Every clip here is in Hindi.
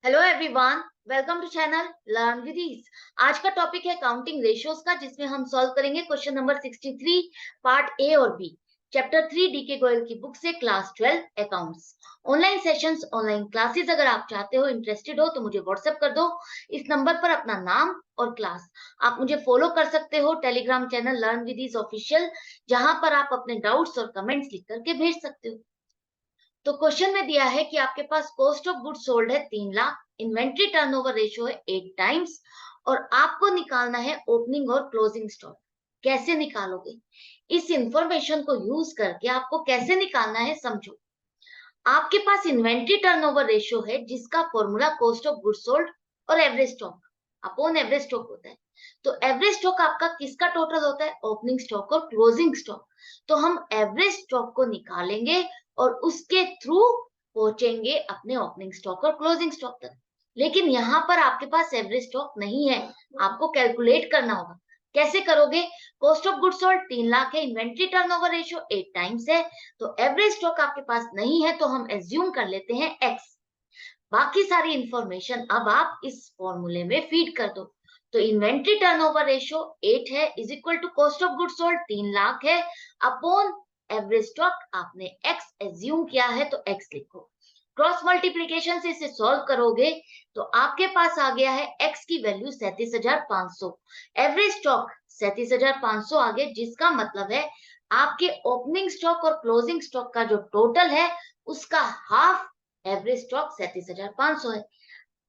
Hello everyone, welcome to channel learn with ease. आज का टॉपिक है काउंटिंग रेशियोज का, जिसमें हम सॉल्व करेंगे क्वेश्चन नंबर 63 पार्ट ए और बी, चैप्टर 3 डी के गोयल की बुक से, class 12 accounts. Online sessions, online classes अगर आप चाहते हो, इंटरेस्टेड हो तो मुझे व्हाट्सएप कर दो इस नंबर पर अपना नाम और क्लास। आप मुझे फॉलो कर सकते हो telegram channel learn with ease official, जहां पर आप अपने डाउट्स और कमेंट्स लिख करके भेज सकते हो। तो क्वेश्चन में दिया है कि आपके पास कॉस्ट ऑफ गुड्स सोल्ड है 3 लाख, इन्वेंट्री टर्नओवर रेशियो है 8 टाइम्स, और आपको निकालना है ओपनिंग और क्लोजिंग स्टॉक। कैसे निकालोगे? इस इंफॉर्मेशन को यूज करके आपको कैसे निकालना है समझो। आपके पास इन्वेंट्री टर्नओवर रेशियो है, जिसका formula cost of goods sold और average stock upon average stock होता है। तो एवरेज स्टॉक आपका किसका टोटल होता है? ओपनिंग स्टॉक और क्लोजिंग स्टॉक। तो हम एवरेज स्टॉक को निकालेंगे और उसके थ्रू पहुंचेंगे अपने ओपनिंग स्टॉक और क्लोजिंग स्टॉक तक। लेकिन यहाँ पर आपके पास एवरेज स्टॉक नहीं है, आपको कैलकुलेट करना होगा। कैसे करोगे? Cost of goods sold 3 lakh है, इन्वेंट्री टर्नओवर रेशियो 8 टाइम्स है, तो एवरेज स्टॉक आपके पास नहीं है, तो हम एज्यूम कर लेते हैं एक्स। बाकी सारी इंफॉर्मेशन अब आप इस फॉर्मूले में फीड कर दो। तो इन्वेंट्री टर्नओवर रेशियो 8 है is equal to cost of goods sold 3 lakh है अपॉन एवरेज स्टॉक आपने एक्स एज्यूम किया है, तो एक्स लिखो। क्रॉस मल्टीप्लीकेशन से इसे सॉल्व करोगे तो आपके पास आ गया है एक्स की वैल्यू 37,500, एवरेज स्टॉक 37,500 आ गया, जिसका मतलब है आपके ओपनिंग स्टॉक और क्लोजिंग स्टॉक का जो टोटल है उसका हाफ एवरेज स्टॉक 37,500 है।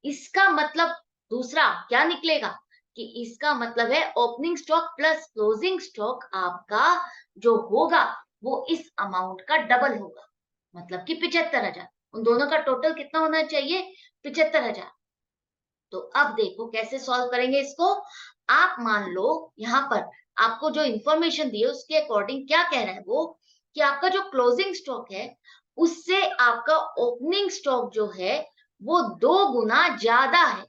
इसका मतलब दूसरा क्या निकलेगा कि इसका मतलब है opening stock plus closing stock आपका जो होगा वो इस अमाउंट का डबल होगा, मतलब कि 75,000। उन दोनों का टोटल कितना होना चाहिए? 75,000। तो अब देखो कैसे सॉल्व करेंगे इसको। आप मान लो यहाँ पर आपको जो इंफॉर्मेशन दी है उसके अकॉर्डिंग क्या कह रहा है वो, कि आपका जो क्लोजिंग स्टॉक है उससे आपका ओपनिंग स्टॉक जो है वो 2 गुना ज्यादा है।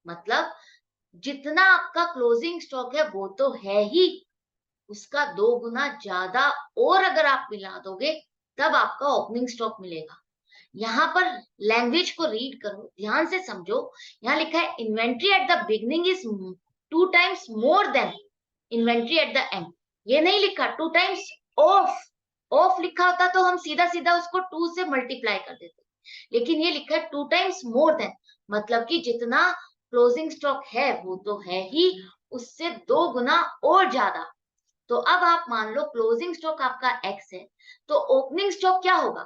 मतलब जितना आपका क्लोजिंग स्टॉक है वो तो है ही, उसका 2 गुना ज्यादा और अगर आप मिला दोगे तब आपका ओपनिंग स्टॉक मिलेगा। यहाँ पर लैंग्वेज को रीड करो, ध्यान से समझो। यहाँ लिखा है inventory at the beginning is 2 times more than inventory at the end. ये नहीं लिखा 2 टाइम्स ऑफ। ऑफ लिखा होता तो हम सीधा सीधा उसको 2 से मल्टीप्लाई कर देते, लेकिन ये लिखा है 2 टाइम्स मोर देन, मतलब कि जितना क्लोजिंग स्टॉक है वो तो है ही, उससे 2 गुना और ज्यादा। तो अब आप मान लो क्लोजिंग स्टॉक आपका एक्स है, तो ओपनिंग स्टॉक क्या होगा?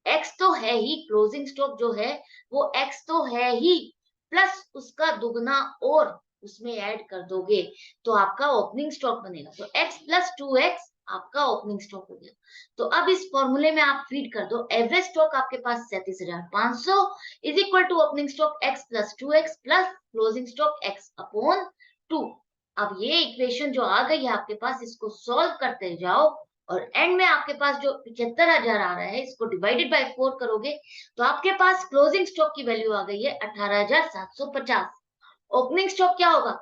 एक्स तो है ही, क्लोजिंग स्टॉक जो है वो एक्स तो है ही, प्लस उसका दुगना और उसमें ऐड कर दोगे तो आपका ओपनिंग स्टॉक बनेगा। तो एक्स प्लस 2x आपका ओपनिंग स्टॉक हो गया। तो अब इस फॉर्मूले में आप फीड कर दो एवरेज स्टॉक आपके पास 37,500 is equal to opening stock x plus 2x plus closing stock x upon 2। अब ये इक्वेशन जो आ गई है आपके पास, इसको सॉल्व करते जाओ और एंड में आपके पास जो 75,000 आ रहा है इसको डिवाइडेड बाय 4 करोगे तो आपके पास क्लोजिंग स्टॉक की वैल्यू आ गई है 18,750। ओपनिंग स्टॉक क्या होगा?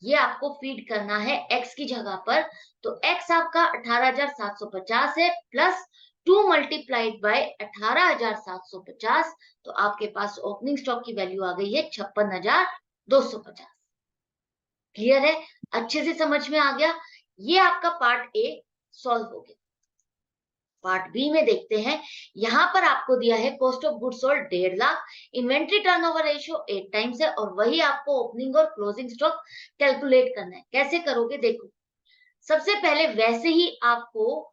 ये आपको फीड करना है एक्स की जगह पर। तो एक्स आपका 18,750 है प्लस 2 मल्टीप्लाइड बाय 18,750, तो आपके पास ओपनिंग स्टॉक की वैल्यू आ गई है 56,250। क्लियर है? अच्छे से समझ में आ गया? ये आपका पार्ट ए सॉल्व हो गया। पार्ट बी में देखते हैं। यहां पर आपको दिया है cost of goods sold 1.5 lakh, inventory turnover ratio 8 times है, और वही आपको ओपनिंग और क्लोजिंग स्टॉक कैलकुलेट करना है। कैसे करोगे देखो। सबसे पहले वैसे ही आपको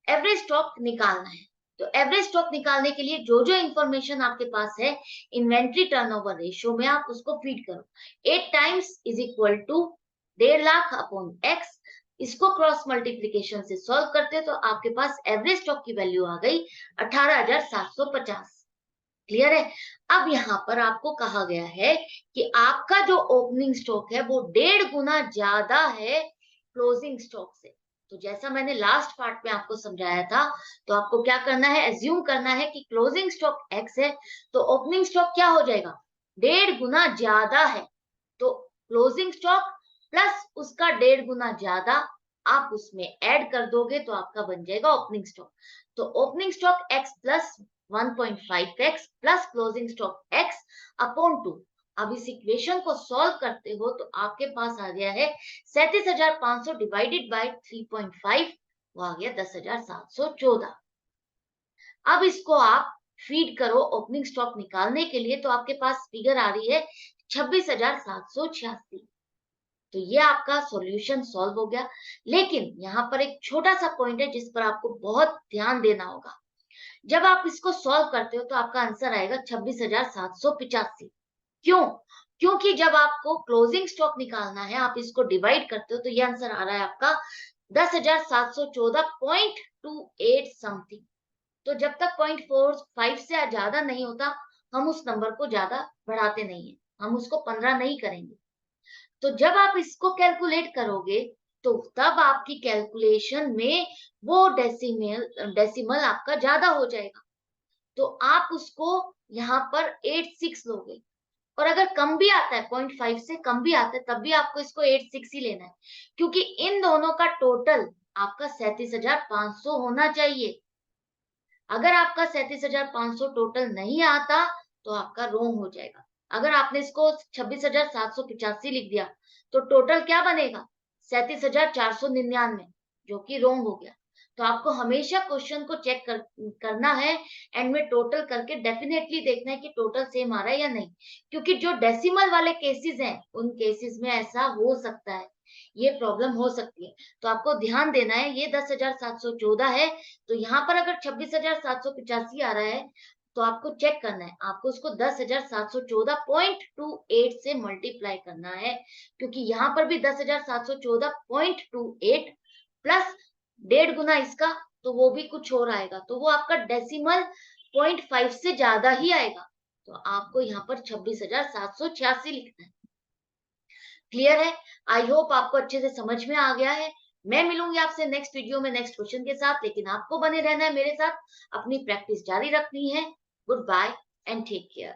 एवरेज स्टॉक निकालना है। तो एवरेज स्टॉक निकालने के लिए जो जो इंफॉर्मेशन आपके पास है इन्वेंट्री टर्नओवर रेशियो में आप उसको फीड करो। 8 times is equal to 1.5 lakh upon x. इसको क्रॉस मल्टीप्लीकेशन से सॉल्व करते तो आपके पास एवरेज स्टॉक की वैल्यू आ गई 18,750। क्लियर है? अब यहाँ पर आपको कहा गया है कि आपका जो ओपनिंग स्टॉक है वो 1.5 गुना ज्यादा है क्लोजिंग स्टॉक से। तो जैसा मैंने लास्ट पार्ट में आपको समझाया था, तो आपको क्या करना है? एज्यूम करना है कि क्लोजिंग स्टॉक एक्स है, तो ओपनिंग स्टॉक क्या हो जाएगा? 1.5 गुना ज्यादा है, तो क्लोजिंग स्टॉक प्लस उसका 1.5 गुना ज्यादा आप उसमें ऐड कर दोगे तो आपका बन जाएगा ओपनिंग स्टॉक। तो opening stock x plus 1.5x plus closing stock x upon 2। अब इस इक्वेशन को सॉल्व करते हो तो आपके पास आ गया है 37,500 डिवाइडेड बाय 3.5, वो आ गया 10,714। अब इसको आप फीड करो ओपनिंग स्टॉक निकालने के लिए, तो आपके पास फिगर आ रही है 26,786। तो ये आपका सॉल्यूशन सॉल्व हो गया। लेकिन यहाँ पर एक छोटा सा पॉइंट है जिस पर आपको बहुत ध्यान देना होगा। जब आप इसको सॉल्व करते हो तो आपका आंसर आएगा 26,785। क्यों? क्योंकि जब आपको क्लोजिंग स्टॉक निकालना है, आप इसको डिवाइड करते हो तो ये आंसर आ रहा है आपका 10,714.28 समथिंग। तो जब तक 0.45 से ज्यादा नहीं होता, हम उस नंबर को ज्यादा बढ़ाते नहीं है, हम उसको 15 नहीं करेंगे। तो जब आप इसको कैलकुलेट करोगे तो तब आपकी कैलकुलेशन में वो डेसिमल आपका ज्यादा हो जाएगा, तो आप उसको यहाँ पर 86 लोगे। और अगर कम भी आता है, 0.5 से कम भी आता है, तब भी आपको इसको 86 ही लेना है, क्योंकि इन दोनों का टोटल आपका 37,500 होना चाहिए। अगर आपका 37,500 टोटल नहीं आता तो आपका रोंग हो जाएगा। अगर आपने इसको 26,785 लिख दिया तो टोटल क्या बनेगा? 37,499, जो कि रोंग हो गया। तो आपको हमेशा क्वेश्चन को चेक करना है, एंड में टोटल करके डेफिनेटली देखना है कि टोटल सेम आ रहा है या नहीं, क्योंकि जो डेसिमल वाले केसेस हैं उन केसेस में ऐसा हो सकता है, ये प्रॉब्लम हो सकती है। तो आपको ध्यान देना है, ये 10,714 है, तो यहाँ पर अगर 26,785 आ रहा है तो आपको चेक करना है, आपको उसको 10,714.28 से मल्टीप्लाई करना है, क्योंकि यहाँ पर भी 10,714.28 प्लस 1.5 गुना इसका, तो वो भी कुछ और आएगा, तो वो आपका डेसिमल 0.5 से ज्यादा ही आएगा। तो आपको यहाँ पर 26,786 लिखना है। क्लियर है? आई होप आपको अच्छे से समझ में आ गया है। मैं मिलूंगी आपसे नेक्स्ट वीडियो में नेक्स्ट क्वेश्चन के साथ, लेकिन आपको बने रहना है मेरे साथ, अपनी प्रैक्टिस जारी रखनी है। Good bye and take care.